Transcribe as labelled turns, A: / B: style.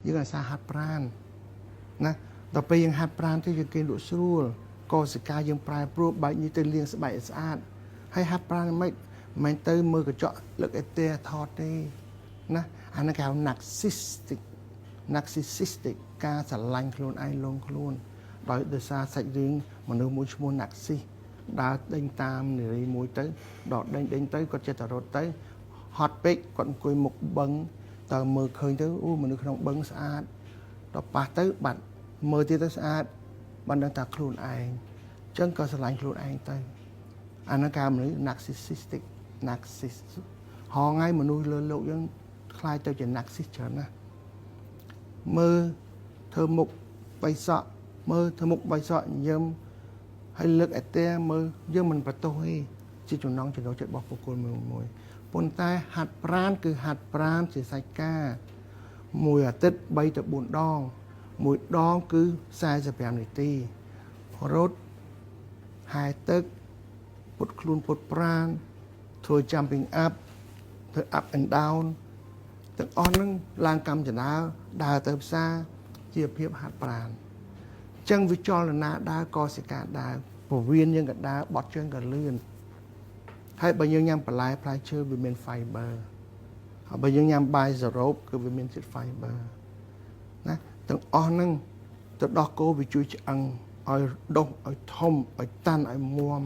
A: យើងអាសាហាត់ប្រាណណាដល់ពេលយើងហាត់ប្រាណទៅយើងគេលក់ស្រួលកោសិកាយើងប្រែប្រួលបែកនេះទៅលាងស្បែកស្អាតហើយហាត់ប្រាណមិនទៅមើលកញ្ចក់លើកអេទែថតទេណាអានោះគេហៅ narcissistic ការស្រឡាញ់ខ្លួនឯងលងខ្លួនដោយសារសាច់រឿងមនុស្សមួយឈ្មោះ narciss ដើរដេញតាមនារីមួយទៅដល់ដេញទៅគាត់ចិត្តទៅរត់ទៅហត់ពេកគាត់អង្គុយមុខបឹងតើមើលឃើញទៅអូមនុស្សក្នុងបឹងស្អាតដល់ប៉ះទៅបាត់មើលទៀតទៅស្អាតបានដឹងថាខ្លួនឯងអញ្ចឹងក៏ស្រឡាញ់ខ្លួនឯងទៅអានោះគេមនុស្ស narciss ហងៃមនុស្សលើលោកយើងខ្លាចទៅជា narciss ច្រើនណាស់មើលធ្វើមុខបៃសក់មើលធ្វើមុខបៃសក់ញញឹមហើយលើកអេទែមើលយើងមិនបន្ទោសទេជាចំណងចំណូលចិត្តរបស់បុគ្គលមួយប៉ុន្តែហាត់ប្រាណគឺហាត់ប្រាណជាសាច់ការមួយអាទិត្យ3ទៅ4ដងមួយដងគឺ45នាទីរត់ហែទឹកពុតខ្លួនពុតប្រាណធ្វើ jumping up ធ្វើ up and down ទាំងអស់ហ្នឹងឡើងកម្មចនាដើរទៅផ្សារជាភាពហាត់ប្រាណអញ្ចឹងវិចលនាដើរកសិកាដើរពវៀនយើងក៏ដើរបត់ជើងក៏លឿនហើយបើយើងញ៉ាំបន្លែផ្លែឈើវាមាន fiber ហើយបើយើងញ៉ាំបាយសរ៉ូបគឺវាមានជាតិ fiber ណាទាំងអស់ហ្នឹងទៅដោះគោវាជួយឆ្អឹងឲ្យដុះឲ្យធំឲ្យតាន់ឲ្យមាំ